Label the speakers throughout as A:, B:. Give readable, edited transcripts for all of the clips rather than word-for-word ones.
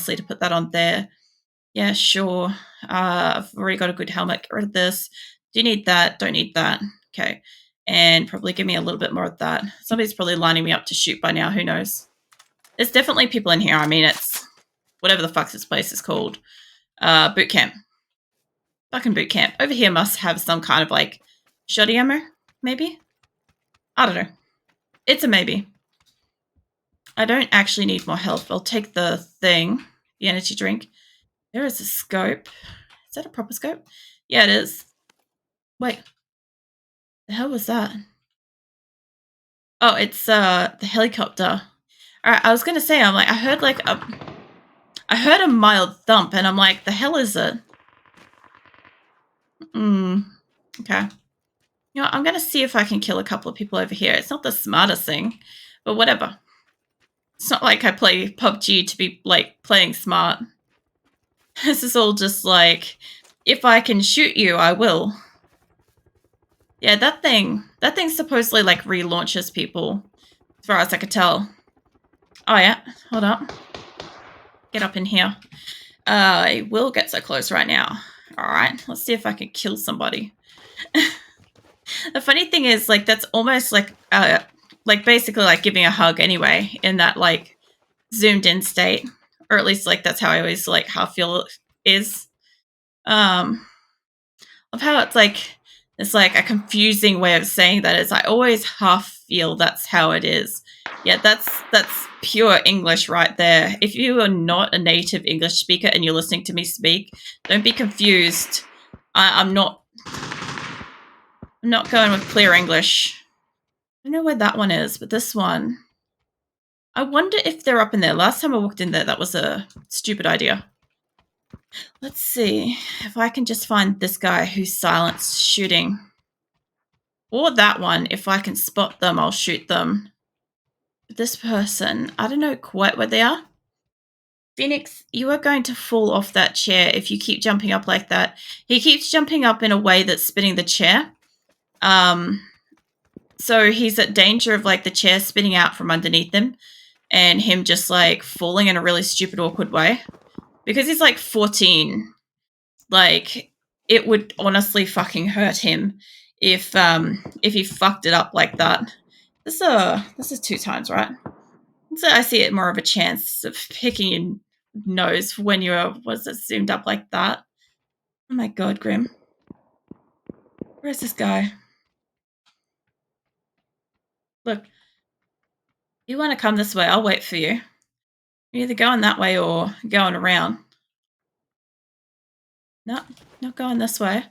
A: honestly, to put that on there. Yeah, sure. I've already got a good helmet. Get rid of this. Do you need that? Don't need that. Okay. And probably give me a little bit more of that. Somebody's probably lining me up to shoot by now. Who knows? There's definitely people in here. I mean, it's whatever the fuck this place is called. Boot camp. Fucking boot camp. Over here must have some kind of like shoddy ammo, maybe? I don't know. It's a maybe. I don't actually need more health. I'll take the thing, the energy drink. There is a scope. Is that a proper scope? Yeah, it is. Wait. The hell was that? Oh, it's the helicopter. Alright, I was gonna say, I'm like, I heard a mild thump, and I'm like, the hell is it? Okay. You know, I'm gonna see if I can kill a couple of people over here. It's not the smartest thing, but whatever. It's not like I play PUBG to be, like, playing smart. This is all just like, if I can shoot you, I will. Yeah, that thing supposedly, like, relaunches people, as far as I could tell. Oh, yeah. Hold up. Get up in here. I will get so close right now. Alright, let's see if I can kill somebody. The funny thing is, like, that's almost like basically like giving a hug anyway, in that, like, zoomed in state. Or at least, like, that's how I always, like, half feel it is. Of how it's like a confusing way of saying that is I always half feel that's how it is. Yeah, that's pure English right there. If you are not a native English speaker and you're listening to me speak, don't be confused. I'm not going with clear English. I don't know where that one is, but this one. I wonder if they're up in there. Last time I walked in there, that was a stupid idea. Let's see if I can just find this guy who's silenced shooting. Or that one. If I can spot them, I'll shoot them. But this person, I don't know quite where they are. Phoenix, you are going to fall off that chair if you keep jumping up like that. He keeps jumping up in a way that's spinning the chair. So he's at danger of, like, the chair spinning out from underneath him and him just, like, falling in a really stupid, awkward way. Because he's, like, 14. Like, it would honestly fucking hurt him if he fucked it up like that. This is 2 times, right? So I see it more of a chance of picking your nose when you're zoomed up like that. Oh my god, Grim. Where's this guy? Look. You want to come this way, I'll wait for you. You're either going that way or going around. No, not going this way.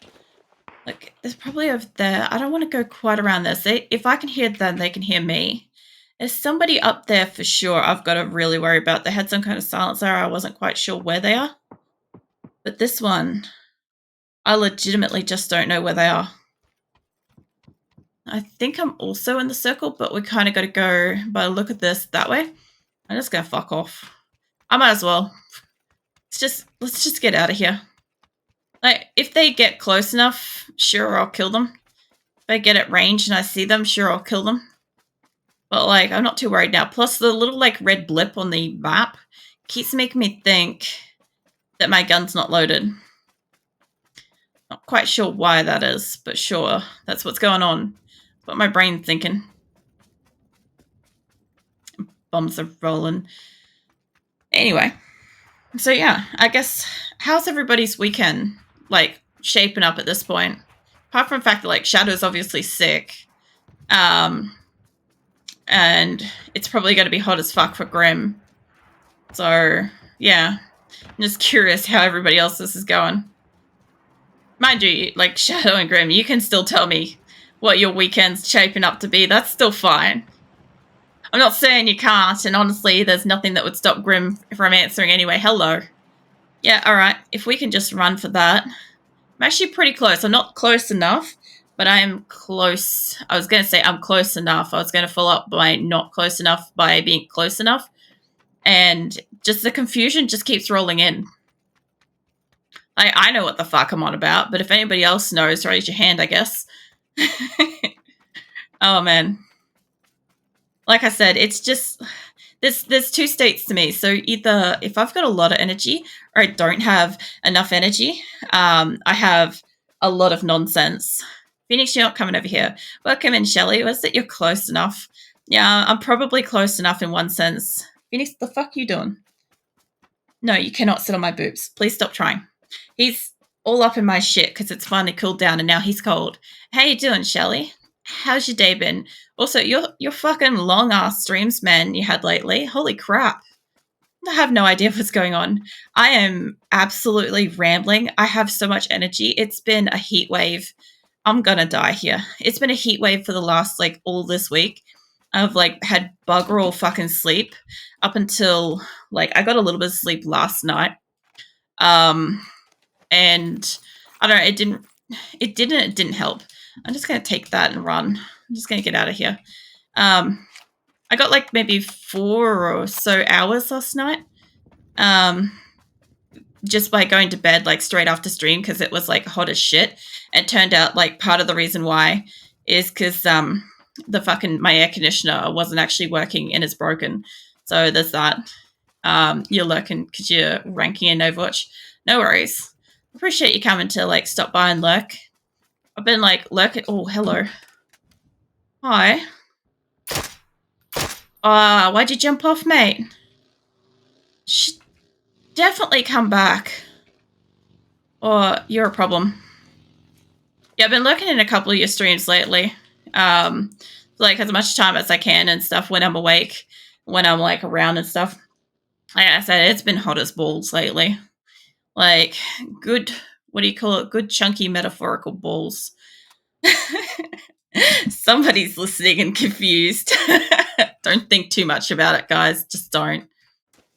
A: Look, there's probably over there. I don't want to go quite around this. If I can hear them, they can hear me. There's somebody up there for sure I've got to really worry about. They had some kind of silencer. I wasn't quite sure where they are. But this one, I legitimately just don't know where they are. I think I'm also in the circle, but we kind of got to go, by the look at this, that way. I'm just going to fuck off. I might as well. Let's just get out of here. Like, if they get close enough, sure, I'll kill them. If I get at range and I see them, sure, I'll kill them. But, like, I'm not too worried now. Plus, the little, like, red blip on the map keeps making me think that my gun's not loaded. Not quite sure why that is, but sure, that's what's going on. That's what my brain's thinking. Bombs are rolling. Anyway, so yeah, I guess, how's everybody's weekend, like, shaping up at this point? Apart from the fact that, like, Shadow's obviously sick. And it's probably going to be hot as fuck for Grim. So, yeah. I'm just curious how everybody else's is going. Mind you, like, Shadow and Grim, you can still tell me what your weekend's shaping up to be. That's still fine. I'm not saying you can't, and honestly, there's nothing that would stop Grim from answering anyway. Hello. Yeah, alright. If we can just run for that. I'm actually pretty close. I'm not close enough, but I am close. I was going to say I'm close enough. I was going to follow up by not close enough by being close enough. And just the confusion just keeps rolling in. I know what the fuck I'm on about, but if anybody else knows, raise your hand, I guess. Oh, man. Like I said, it's just... there's two states to me. So either if I've got a lot of energy or I don't have enough energy, I have a lot of nonsense. Phoenix, you're not coming over here. Welcome in, Shelley. Was that you're close enough? Yeah, I'm probably close enough in one sense. Phoenix, the fuck you doing? No, you cannot sit on my boobs. Please stop trying. He's all up in my shit because it's finally cooled down and now he's cold. How you doing, Shelley? How's your day been? Also, your fucking long ass streams, man, you had lately. Holy crap. I have no idea what's going on. I am absolutely rambling. I have so much energy. It's been a heat wave. I'm gonna die here. It's been a heat wave for the last like all this week. I've like had bugger all fucking sleep up until like I got a little bit of sleep last night. And I don't know, it didn't help. I'm just gonna take that and run. I'm just gonna get out of here. I got like maybe 4 or so hours last night. Just by going to bed like straight after stream because it was like hot as shit. It turned out like part of the reason why is because the fucking my air conditioner wasn't actually working and it's broken. So there's that. You're lurking because you're ranking in Overwatch. No worries. Appreciate you coming to like stop by and lurk. I've been like lurking. Oh, hello. Hi. Why'd you jump off, mate? Should definitely come back. Or you're a problem. Yeah, I've been lurking in a couple of your streams lately. Like as much time as I can and stuff when I'm awake, when I'm like around and stuff. Like I said, it's been hot as balls lately. Like good, what do you call it? Good chunky metaphorical balls. Somebody's listening and confused. Don't think too much about it, guys. Just don't.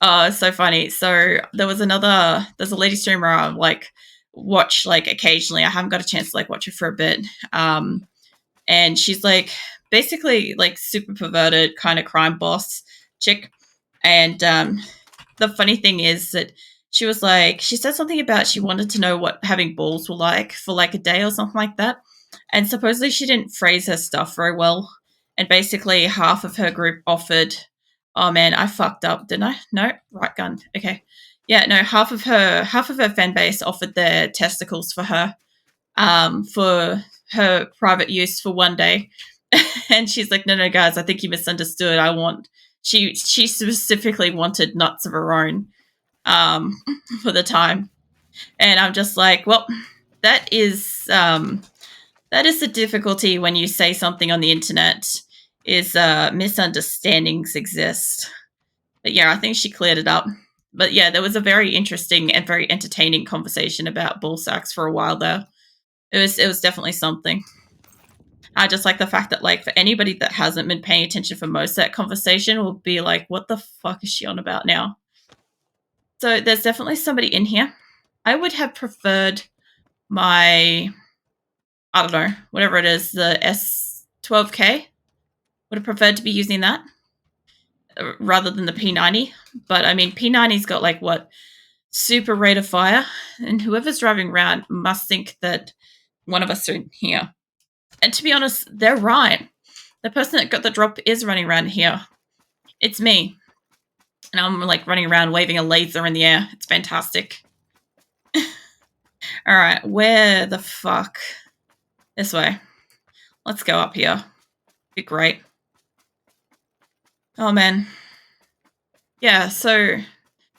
A: Oh, it's so funny. So there's a lady streamer I like watch like occasionally. I haven't got a chance to like watch her for a bit. And she's like basically like super perverted kind of crime boss chick. And the funny thing is that she said something about she wanted to know what having balls were like for like a day or something like that. And supposedly she didn't phrase her stuff very well. And basically half of her group offered, oh man, I fucked up, didn't I? No, right gun. Okay. Yeah, no, half of her fan base offered their testicles for her private use for one day. And she's like, no, guys, I think you misunderstood. She specifically wanted nuts of her own for the time. And I'm just like, well, that is the difficulty when you say something on the internet is misunderstandings exist. But yeah, I think she cleared it up. But yeah, there was a very interesting and very entertaining conversation about ball sacks for a while there. It was definitely something. I just like the fact that like for anybody that hasn't been paying attention for most of that conversation will be like, what the fuck is she on about now? So there's definitely somebody in here. I would have preferred my, I don't know, whatever it is, the S12K. Would have preferred to be using that rather than the P90. But I mean, P90's got like what? Super rate of fire. And whoever's driving around must think that one of us are in here. And to be honest, they're right. The person that got the drop is running around here. It's me. And I'm like running around waving a laser in the air. It's fantastic. All right, where the fuck? This way. Let's go up here. Be great. Oh, man. Yeah, so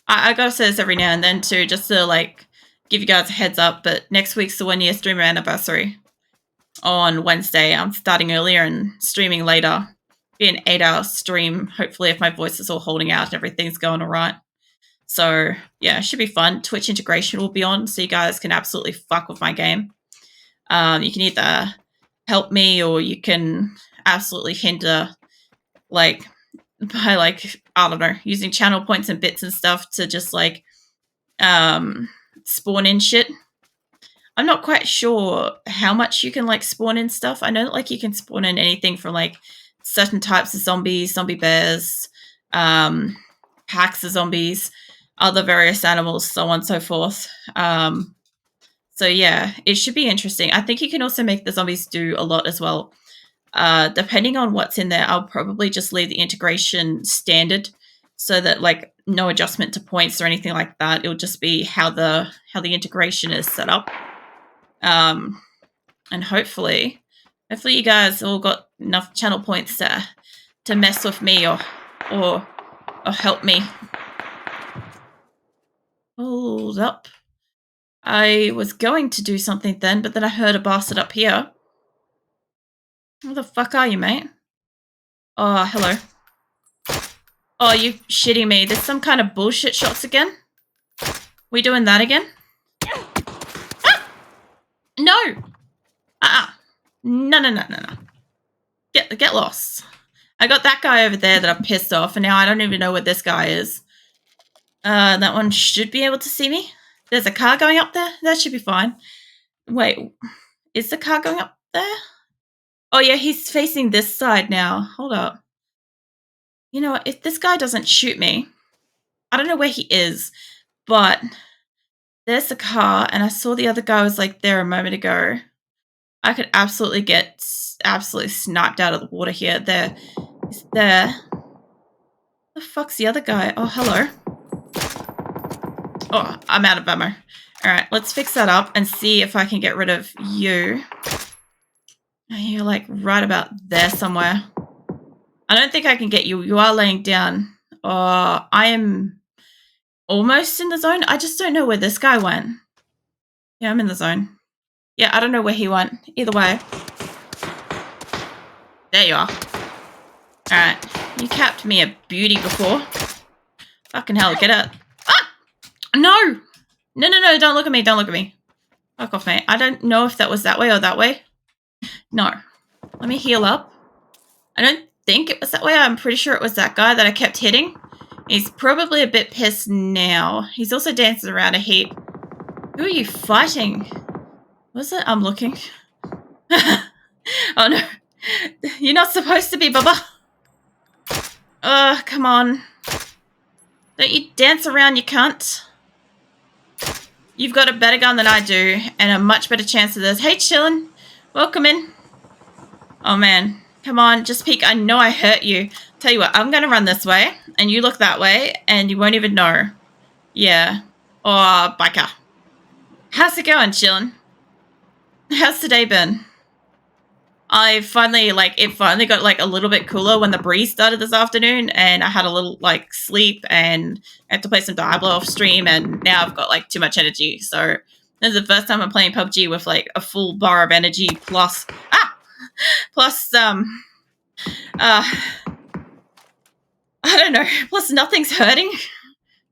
A: I gotta say this every now and then, too, just to, like, give you guys a heads up, but next week's the 1-year streamer anniversary. On Wednesday, I'm starting earlier and streaming later. Be an 8-hour stream, hopefully, if my voice is all holding out and everything's going all right. So, yeah, it should be fun. Twitch integration will be on, so you guys can absolutely fuck with my game. You can either help me or you can absolutely hinder, like, by, like, I don't know, using channel points and bits and stuff to just, like, spawn in shit. I'm not quite sure how much you can, like, spawn in stuff. I know that, like, you can spawn in anything from, like, certain types of zombies, zombie bears, packs of zombies, other various animals, so on and so forth. So, yeah, it should be interesting. I think you can also make the zombies do a lot as well. Depending on what's in there, I'll probably just leave the integration standard so that like no adjustment to points or anything like that. It'll just be how the integration is set up. And hopefully you guys all got enough channel points to mess with me or help me. Hold up. I was going to do something then, but then I heard a bastard up here. Where the fuck are you, mate? Oh, hello. Oh, you shitting me. There's some kind of bullshit shots again? We doing that again? Ah! No! No. Get lost. I got that guy over there that I'm pissed off, and now I don't even know where this guy is. That one should be able to see me. There's a car going up there. That should be fine. Wait, is the car going up there? Oh, yeah, he's facing this side now. Hold up. You know what? If this guy doesn't shoot me, I don't know where he is, but there's the car, and I saw the other guy was like there a moment ago. I could absolutely get sniped out of the water here. He's there. The fuck's the other guy? Oh, hello. Oh, I'm out of ammo. All right, let's fix that up and see if I can get rid of you. You're like right about there somewhere. I don't think I can get you. You are laying down. Oh, I am almost in the zone. I just don't know where this guy went. Yeah, I'm in the zone. Yeah, I don't know where he went. Either way. There you are. Alright. You capped me a beauty before. Fucking hell, get out. Ah! No! No, don't look at me, don't look at me. Fuck off, mate. I don't know if that was that way or that way. No. Let me heal up. I don't think it was that way. I'm pretty sure it was that guy that I kept hitting. He's probably a bit pissed now. He's also dancing around a heap. Who are you fighting? Was it? I'm looking. Oh no. You're not supposed to be, Bubba. Come on. Don't you dance around, you cunt. You've got a better gun than I do, and a much better chance of this. Hey, chillin'. Welcome in. Oh man. Come on, just peek. I know I hurt you. Tell you what, I'm gonna run this way, and you look that way, and you won't even know. Yeah. Oh, biker. How's it going, chillin'? How's today been? It finally got like a little bit cooler when the breeze started this afternoon, and I had a little like sleep, and I had to play some Diablo off stream, and now I've got like too much energy. So this is the first time I'm playing PUBG with like a full bar of energy plus I don't know, plus nothing's hurting.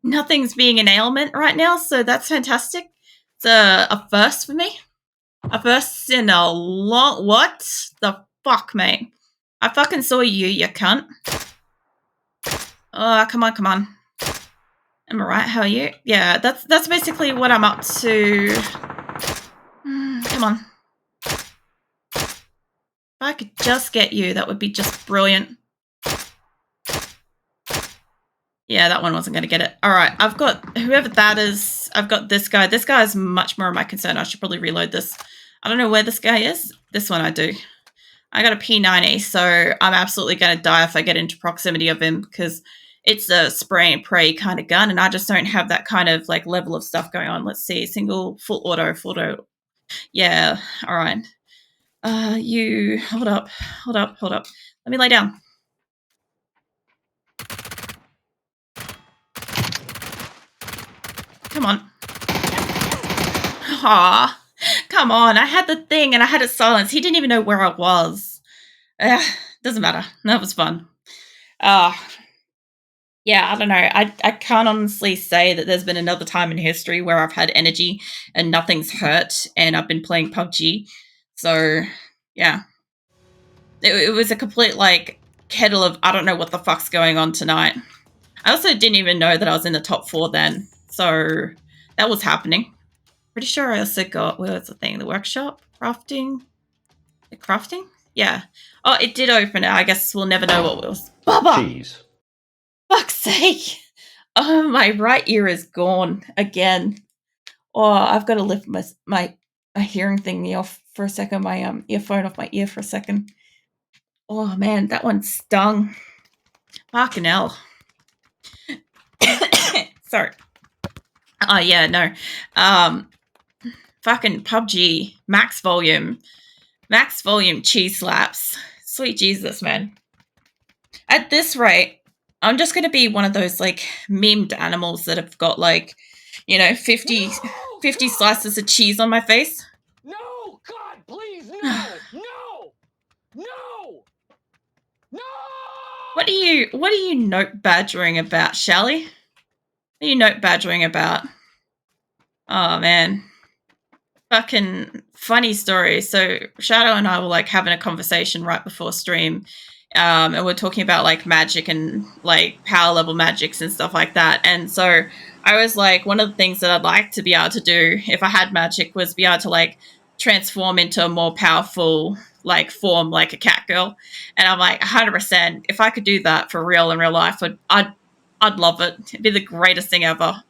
A: Nothing's being an ailment right now, so that's fantastic. It's a first for me. A first in a long... What the fuck, mate? I fucking saw you cunt. Oh, come on. Am I right? How are you? Yeah, that's basically what I'm up to. Come on. If I could just get you, that would be just brilliant. Yeah, that one wasn't going to get it. All right, I've got whoever that is. I've got this guy. This guy is much more of my concern. I should probably reload this. I don't know where this guy is. This one I do. I got a P90, so I'm absolutely going to die if I get into proximity of him because it's a spray and pray kind of gun, and I just don't have that kind of like level of stuff going on. Let's see. Single, full auto. Yeah, all right. You... Hold up. Let me lay down. Come on. Aw, come on. I had the thing and I had it silenced. He didn't even know where I was. Doesn't matter. That was fun. Yeah, I don't know. I can't honestly say that there's been another time in history where I've had energy and nothing's hurt and I've been playing PUBG. So, yeah. It was a complete, like, kettle of I don't know what the fuck's going on tonight. I also didn't even know that I was in the top 4 then. So, that was happening. Pretty sure I also got, where was the thing? The workshop? Crafting? The crafting? Yeah. Oh, it did open it. I guess we'll never know what it was. Bubba!
B: Jeez.
A: Fuck's sake. Oh, my right ear is gone again. Oh, I've got to lift my hearing thingy off for a second. My earphone off my ear for a second. Oh, man, that one stung. Fucking hell. Sorry. Oh, yeah, no. Fucking PUBG, max volume cheese slaps. Sweet Jesus, man. At this rate, I'm just going to be one of those, like, memed animals that have got, like, 50 slices of cheese on my face.
B: No! God, please, no! No! No! No!
A: What are you note badgering about, Shally? What are you note badgering about? Oh, man. Fucking funny story. So Shadow and I were like having a conversation right before stream, and we're talking about like magic and like power level magics and stuff like that. And so I was like, one of the things that I'd like to be able to do if I had magic was be able to like transform into a more powerful like form, like a cat girl. And I'm like, 100%. If I could do that for real in real life, I'd love it. It'd be the greatest thing ever.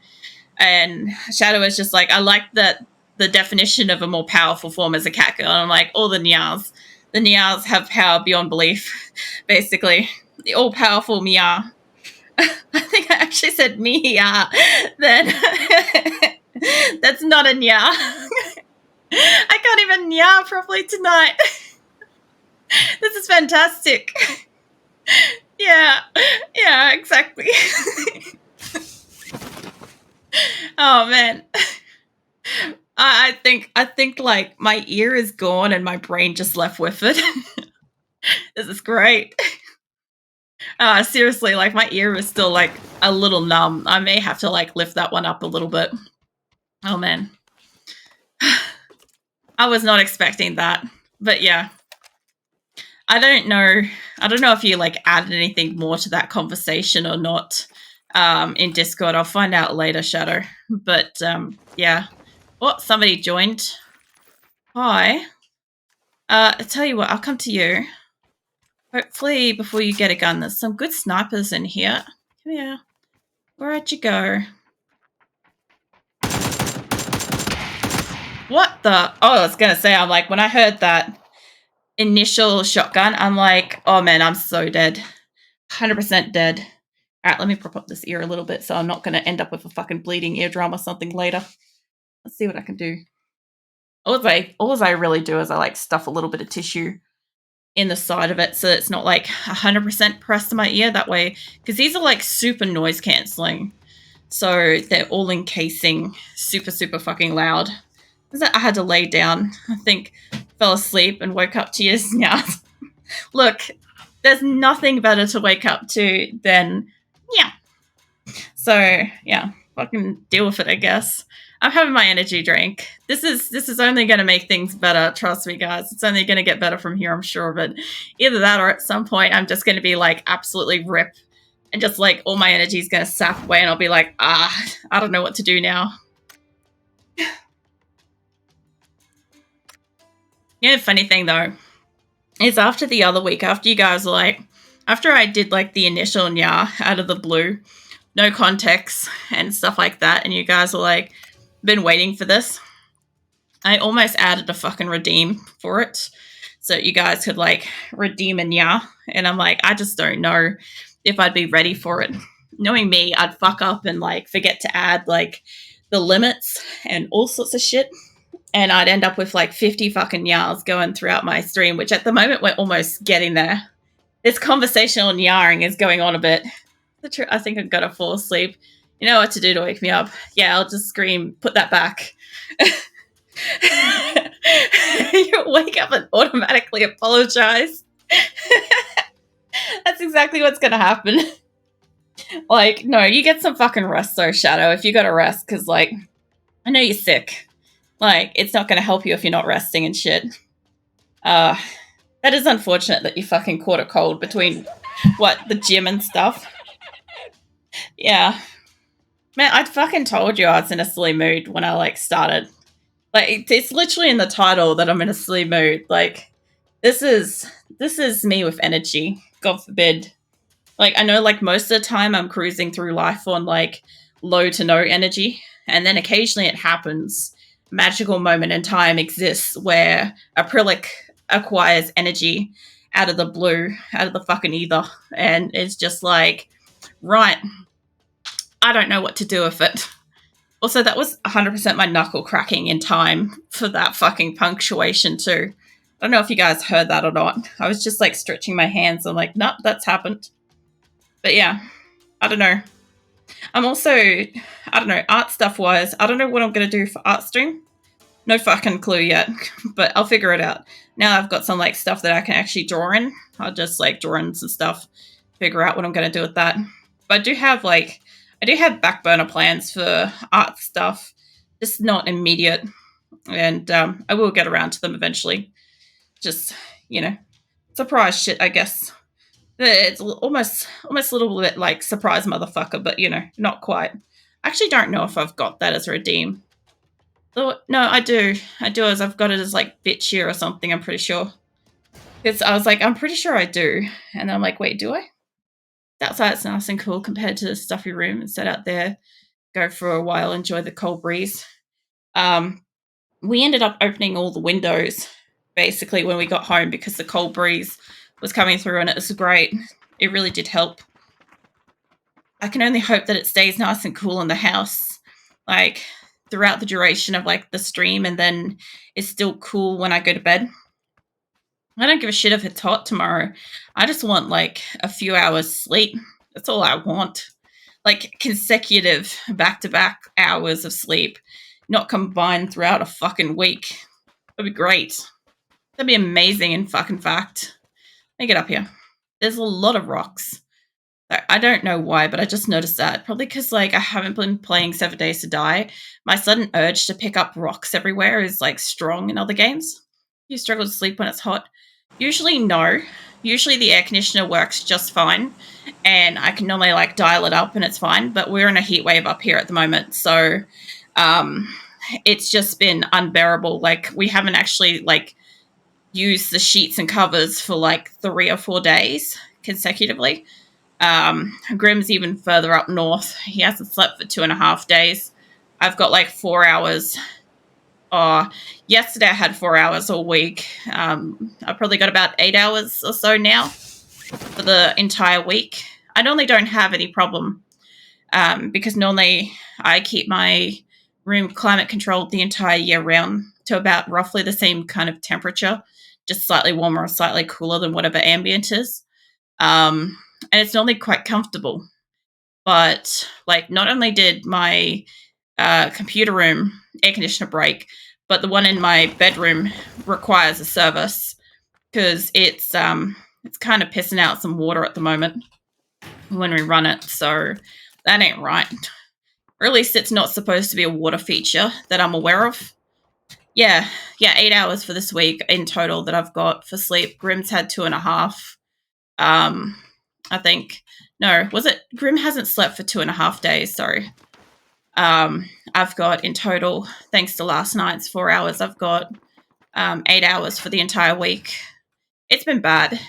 A: And Shadow was just like, I like that the definition of a more powerful form as a cat girl. And I'm like, all the Nias. The Nias have power beyond belief, basically. The all-powerful Mia. I think I actually said Mia then. That's not a Nia. I can't even Nia properly tonight. This is fantastic. Yeah, exactly. Oh, man. I think like my ear is gone and my brain just left with it. This is great. Seriously, like my ear is still like a little numb. I may have to like lift that one up a little bit. Oh, man. I was not expecting that. But yeah. I don't know if you like added anything more to that conversation or not in Discord. I'll find out later, Shadow. But yeah. Oh, somebody joined. Hi. I tell you what, I'll come to you. Hopefully, before you get a gun, there's some good snipers in here. Come here. Where'd you go? What the? Oh, I was gonna say, I'm like, when I heard that initial shotgun, I'm like, oh man, I'm so dead. 100% dead. All right, let me prop up this ear a little bit so I'm not gonna end up with a fucking bleeding eardrum or something later. Let's see what I can do. All I really do is I like stuff a little bit of tissue in the side of it so it's not like 100% pressed to my ear that way, because these are like super noise cancelling, so they're all encasing super fucking loud. I had to lay down, I think, fell asleep and woke up to your snouts. Look, there's nothing better to wake up to than yeah. So yeah, fucking deal with it, I guess. I'm having my energy drink. This is only going to make things better. Trust me, guys. It's only going to get better from here, I'm sure. But either that or at some point, I'm just going to be like absolutely rip, and just like all my energy is going to sap away, and I'll be like, I don't know what to do now. Yeah, funny thing though is after the other week, after you guys were like, after I did like the initial nya out of the blue, no context and stuff like that, and you guys were like, been waiting for this, I almost added a fucking redeem for it so you guys could like redeem a nya, and I'm like, I just don't know if I'd be ready for it. Knowing me, I'd fuck up and like forget to add like the limits and all sorts of shit, and I'd end up with like 50 fucking nyas going throughout my stream, which at the moment we're almost getting there. This conversational nyaring is going on a bit. I think I'm gonna fall asleep. You know what to do to wake me up. Yeah, I'll just scream, put that back. You wake up and automatically apologize. That's exactly what's gonna happen. Like, no, you get some fucking rest though, Shadow, if you gotta rest, because like, I know you're sick. Like, it's not gonna help you if you're not resting and shit. That is unfortunate that you fucking caught a cold between, the gym and stuff. Yeah. Man, I'd fucking told you I was in a silly mood when I, like, started. Like, it's literally in the title that I'm in a silly mood. Like, this is me with energy. God forbid. Like, I know, like, most of the time I'm cruising through life on, like, low to no energy. And then occasionally it happens. A magical moment in time exists where acrylic acquires energy out of the blue, out of the fucking ether. And it's just like, right, I don't know what to do with it. Also, that was 100% my knuckle cracking in time for that fucking punctuation too. I don't know if you guys heard that or not. I was just like stretching my hands. I'm like, nope, that's happened. But yeah, I don't know. I'm also, I don't know, art stuff wise, I don't know what I'm going to do for art stream. No fucking clue yet, but I'll figure it out. Now I've got some like stuff that I can actually draw in. I'll just like draw in some stuff, figure out what I'm going to do with that. But I do have back burner plans for art stuff, just not immediate. And I will get around to them eventually. Just, surprise shit, I guess. It's almost a little bit like surprise motherfucker, but not quite. I actually don't know if I've got that as a redeem. No, I do. As I've got it as like bitch here or something, I'm pretty sure. Because I was like, I'm pretty sure I do. And I'm like, wait, do I? Outside's nice and cool compared to the stuffy room and sit out there, go for a while, enjoy the cold breeze. We ended up opening all the windows basically when we got home because the cold breeze was coming through and it was great. It really did help. I can only hope that it stays nice and cool in the house, like throughout the duration of like the stream, and then it's still cool when I go to bed. I don't give a shit if it's hot tomorrow. I just want like a few hours sleep. That's all I want. Like consecutive back-to-back hours of sleep, not combined throughout a fucking week. That'd be great. That'd be amazing in fucking fact. Let me get up here. There's a lot of rocks. I don't know why, but I just noticed that. Probably because like I haven't been playing 7 Days to Die. My sudden urge to pick up rocks everywhere is like strong in other games. You struggle to sleep when it's hot. Usually no. Usually the air conditioner works just fine, and I can normally like dial it up and it's fine. But we're in a heat wave up here at the moment, so it's just been unbearable. Like we haven't actually like used the sheets and covers for like 3 or 4 days consecutively. Grim's even further up north. He hasn't slept for 2.5 days. I've got like 4 hours. Yesterday I had 4 hours all week. I've probably got about 8 hours or so now for the entire week. I normally don't have any problem because normally I keep my room climate controlled the entire year round to about roughly the same kind of temperature, just slightly warmer or slightly cooler than whatever ambient is. And it's normally quite comfortable. But like, not only did my computer room air conditioner break, but the one in my bedroom requires a service because it's kind of pissing out some water at the moment when we run it. So that ain't right. Or at least it's not supposed to be a water feature that I'm aware of. Yeah, 8 hours for this week in total that I've got for sleep. Grim's had 2.5. I think. No, was it? Grim hasn't slept for 2.5 days, sorry. I've got in total, thanks to last night's 4 hours, I've got 8 hours for the entire week. It's been bad.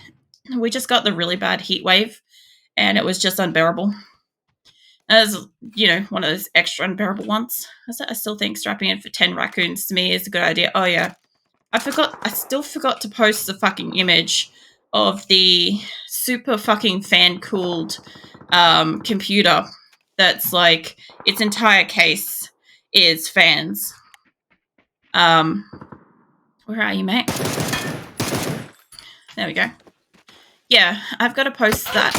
A: We just got the really bad heat wave, and it was just unbearable. As one of those extra unbearable ones. I still think strapping in for 10 raccoons to me is a good idea. Oh yeah, I still forgot to post the fucking image of the super fucking fan cooled computer that's like its entire case is fans. Where are you, mate? There we go. Yeah, I've got to post that.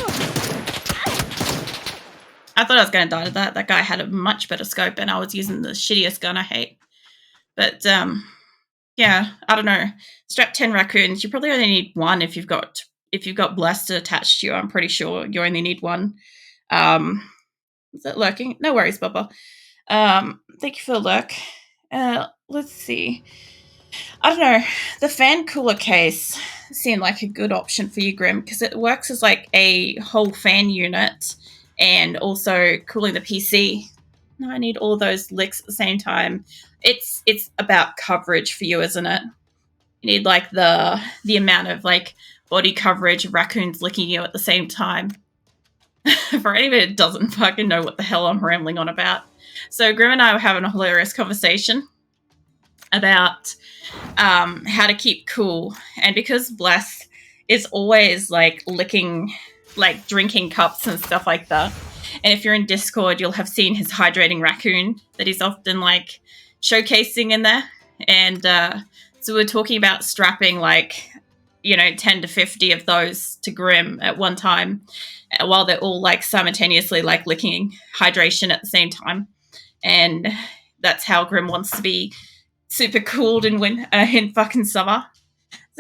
A: I thought I was going to die to that. That guy had a much better scope, and I was using the shittiest gun I hate. But yeah, I don't know. Strap 10 raccoons. You probably only need one if you've got Blessed attached to you. I'm pretty sure you only need one. Is it lurking? No worries, Bubba. Thank you for the lurk. Let's see. I don't know. The fan cooler case seemed like a good option for you, Grim, because it works as like a whole fan unit and also cooling the PC. No, I need all those licks at the same time. It's about coverage for you, isn't it? You need like the amount of like body coverage of raccoons licking you at the same time. For anybody that doesn't fucking know what the hell I'm rambling on about. So Grim and I were having a hilarious conversation about how to keep cool. And because Bless is always like licking, like drinking cups and stuff like that, And if you're in Discord, you'll have seen his hydrating raccoon that he's often like showcasing in there. And so we're talking about strapping like, 10 to 50 of those to Grim at one time while they're all like simultaneously like licking hydration at the same time. And that's how Grim wants to be super cooled in fucking summer.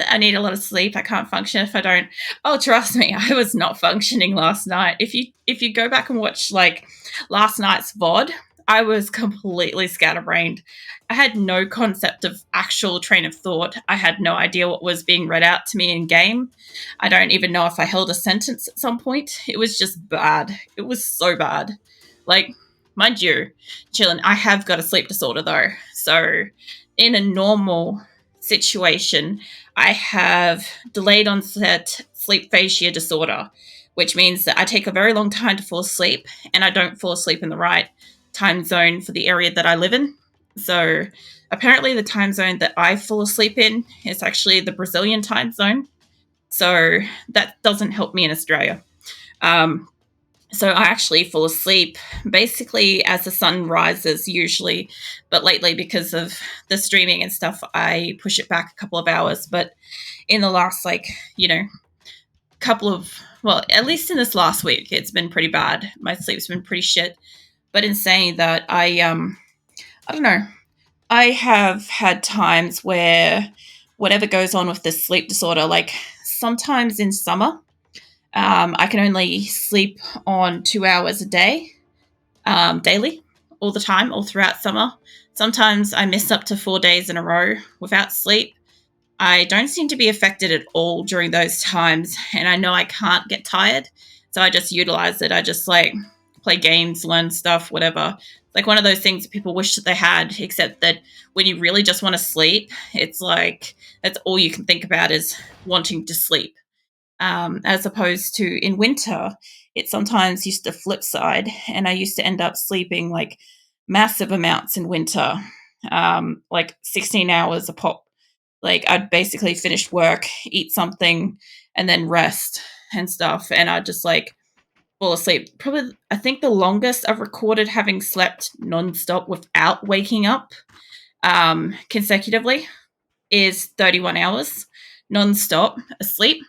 A: I need a lot of sleep. I can't function if I don't. Oh, trust me, I was not functioning last night. If you go back and watch like last night's VOD, I was completely scatterbrained. I had no concept of actual train of thought. I had no idea what was being read out to me in game. I don't even know if I held a sentence at some point. It was just bad. It was so bad. Like, mind you, chillin', I have got a sleep disorder though. So, in a normal situation, I have delayed onset sleep aphasia disorder, which means that I take a very long time to fall asleep and I don't fall asleep in the right time zone for the area that I live in. So apparently the time zone that I fall asleep in is actually the Brazilian time zone. So that doesn't help me in Australia. So I actually fall asleep basically as the sun rises usually, but lately because of the streaming and stuff, I push it back a couple of hours. But in the last couple of, well, at least in this last week, it's been pretty bad. My sleep's been pretty shit. But in saying that, I don't know. I have had times where whatever goes on with this sleep disorder, like sometimes in summer, I can only sleep on 2 hours a day, daily, all the time, all throughout summer. Sometimes I miss up to 4 days in a row without sleep. I don't seem to be affected at all during those times, and I know I can't get tired, so I just utilize it. I just like play games, learn stuff, whatever. Like one of those things that people wish that they had, except that when you really just want to sleep, it's like that's all you can think about is wanting to sleep. As opposed to in winter, it sometimes used to flip side, and I used to end up sleeping like massive amounts in winter, like 16 hours a pop. Like I'd basically finish work, eat something, and then rest and stuff, and I'd just like fall asleep. Probably, I think the longest I've recorded having slept nonstop without waking up consecutively is 31 hours nonstop asleep.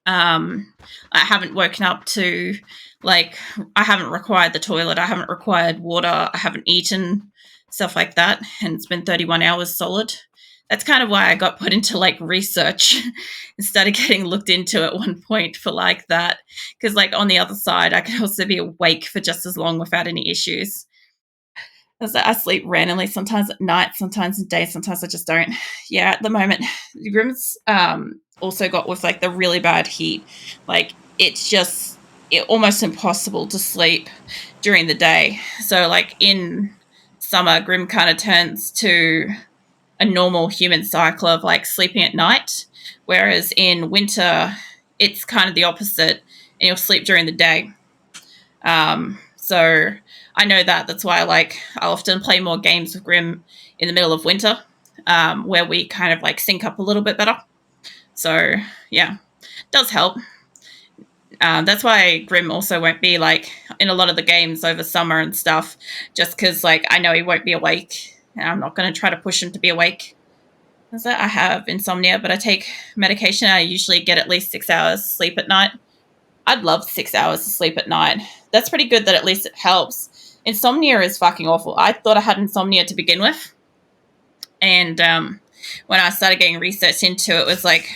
A: I haven't woken up to like I haven't required the toilet, I haven't required water, I haven't eaten, stuff like that, and it's been 31 hours solid. That's kind of why I got put into like research and started getting looked into at one point for like that. Because like on the other side, I can also be awake for just as long without any issues. I sleep randomly, sometimes at night, sometimes in day, sometimes I just don't. Yeah, at the moment, Grim's also got with like the really bad heat. Like it's almost impossible to sleep during the day. So like in summer, Grim kind of turns to a normal human cycle of like sleeping at night, whereas in winter, it's kind of the opposite, and you'll sleep during the day. So I know that. That's why I often play more games with Grim in the middle of winter, where we kind of like sync up a little bit better. So yeah, it does help. That's why Grim also won't be like in a lot of the games over summer and stuff, just because like I know he won't be awake, and I'm not going to try to push him to be awake. So I have insomnia, but I take medication. I usually get at least 6 hours sleep at night. I'd love 6 hours of sleep at night. That's pretty good that at least it helps. Insomnia is fucking awful. I thought I had insomnia to begin with. And when I started getting research into it, it was like,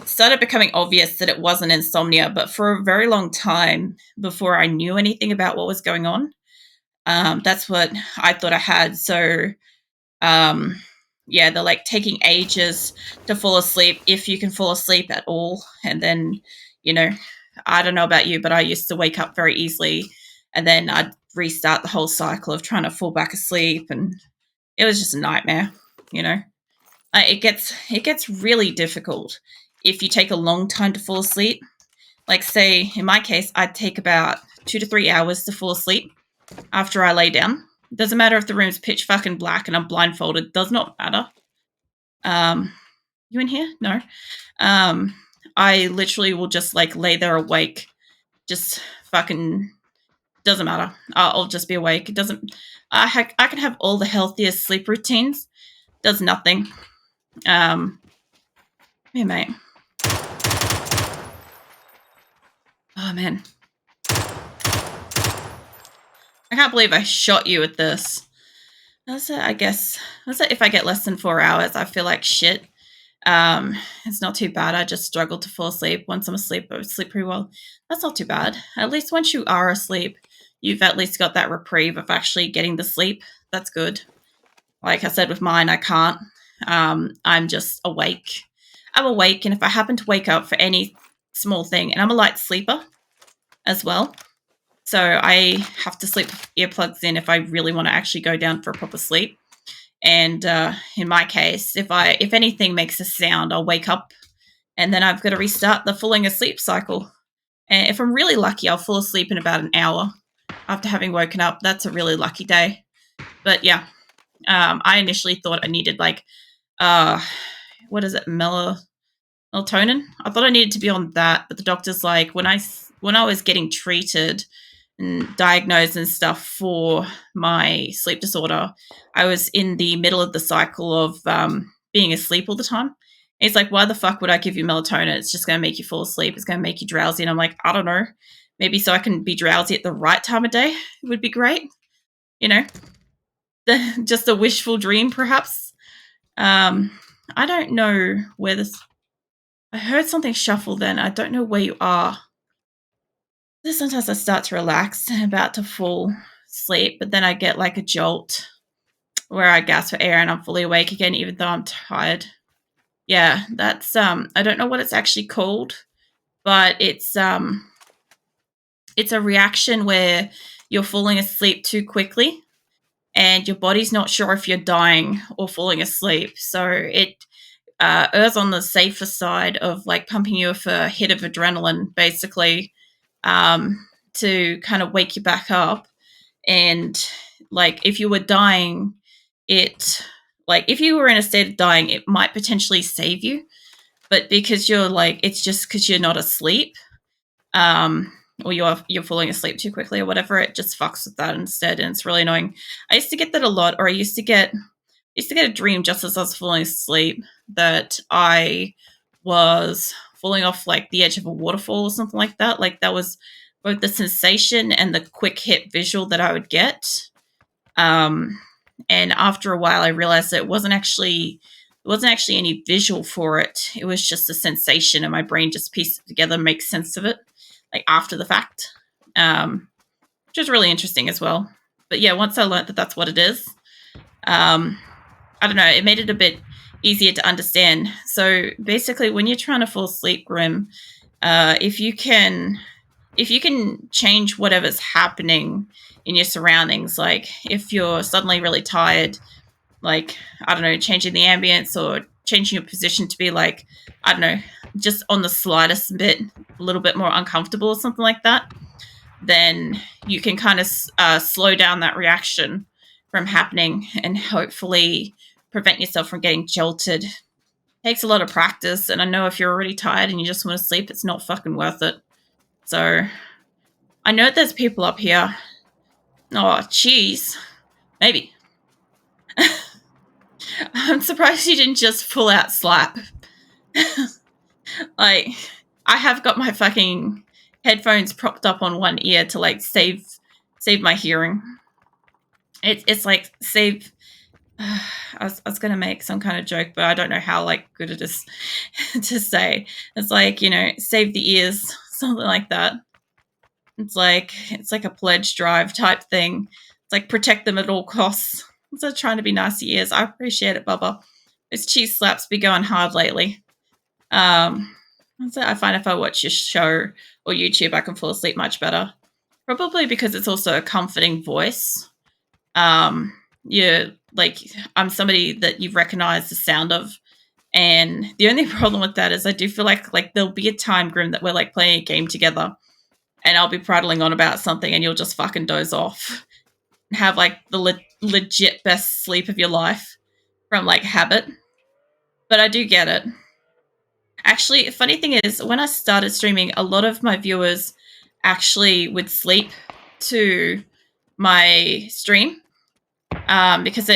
A: it started becoming obvious that it wasn't insomnia. But for a very long time, before I knew anything about what was going on, that's what I thought I had. So, yeah, they're like taking ages to fall asleep, if you can fall asleep at all. And then, you know, I don't know about you, but I used to wake up very easily, and then I'd restart the whole cycle of trying to fall back asleep, and it was just a nightmare. You know, it gets really difficult if you take a long time to fall asleep. Like, say in my case, I'd take about 2 to 3 hours to fall asleep after I lay down. It doesn't matter if the room's pitch fucking black and I'm blindfolded. Does not matter. You in here? No. I literally will just like lay there awake, just fucking doesn't matter. I'll just be awake. It doesn't. I can have all the healthiest sleep routines. Does nothing. Hey, mate. Oh man, I can't believe I shot you with this. That's it. I guess that's it. If I get less than 4 hours, I feel like shit. It's not too bad. I just struggle to fall asleep. Once I'm asleep, I sleep pretty well. That's not too bad. At least once you are asleep, you've at least got that reprieve of actually getting the sleep. That's good. Like I said with mine, I can't. I'm just awake. I'm awake, and if I happen to wake up for any small thing, and I'm a light sleeper as well, so I have to sleep with earplugs in if I really want to actually go down for a proper sleep. And in my case, if anything makes a sound, I'll wake up, and then I've got to restart the falling asleep cycle. And if I'm really lucky, I'll fall asleep in about an hour after having woken up. That's a really lucky day. But yeah, I initially thought I needed like, what is it, melatonin? I thought I needed to be on that, but the doctor's like, when I was getting treated and diagnosed and stuff for my sleep disorder, I was in the middle of the cycle of being asleep all the time. And he's like, why the fuck would I give you melatonin? It's just going to make you fall asleep. It's going to make you drowsy. And I'm like, I don't know. Maybe so I can be drowsy at the right time of day would be great. You know, just a wishful dream, perhaps. I don't know where this... I heard something shuffle then. I don't know where you are. Sometimes I start to relax and about to fall asleep, but then I get like a jolt where I gasp for air and I'm fully awake again, even though I'm tired. Yeah, that's I don't know what it's actually called, but it's a reaction where you're falling asleep too quickly and your body's not sure if you're dying or falling asleep. So it errs on the safer side of like pumping you with a hit of adrenaline, basically, to kind of wake you back up. And like if you were dying, if you were in a state of dying, it might potentially save you. But because you're like, it's just because you're not asleep, or you're falling asleep too quickly or whatever, it just fucks with that instead, and it's really annoying. I used to get that a lot, or I used to get a dream just as I was falling asleep that I was falling off like the edge of a waterfall or something like that. Like that was both the sensation and the quick hit visual that I would get. And after a while, I realized that it wasn't actually any visual for it. It was just a sensation, and my brain just pieced it together and makes sense of it, like after the fact, which was really interesting as well. But yeah, once I learned that that's what it is, I don't know, it made it a bit easier to understand. So basically, when you're trying to fall asleep, Grim, if you can change whatever's happening in your surroundings, like if you're suddenly really tired, like, I don't know, changing the ambience or changing your position to be like, I don't know, just on the slightest bit, a little bit more uncomfortable or something like that, then you can kind of slow down that reaction from happening and hopefully prevent yourself from getting jolted. It takes a lot of practice, and I know if you're already tired and you just want to sleep, it's not fucking worth it. So I know there's people up here. Oh, jeez. Maybe. I'm surprised you didn't just full out slap. Like, I have got my fucking headphones propped up on one ear to like save my hearing. It's like save. I was gonna make some kind of joke, but I don't know how like good it is to say. It's like, you know, save the ears, something like that. It's like a pledge drive type thing. It's like protect them at all costs. So trying to be nice to ears. I appreciate it, Bubba. Those cheese slaps be going hard lately. So I find if I watch your show or YouTube, I can fall asleep much better. Probably because it's also a comforting voice. You're like, I'm somebody that you've recognized the sound of. And the only problem with that is I do feel like there'll be a time, Grim, that we're like playing a game together and I'll be prattling on about something and you'll just fucking doze off and have like the legit best sleep of your life from like habit. But I do get it. Actually, funny thing is, when I started streaming, a lot of my viewers actually would sleep to my stream because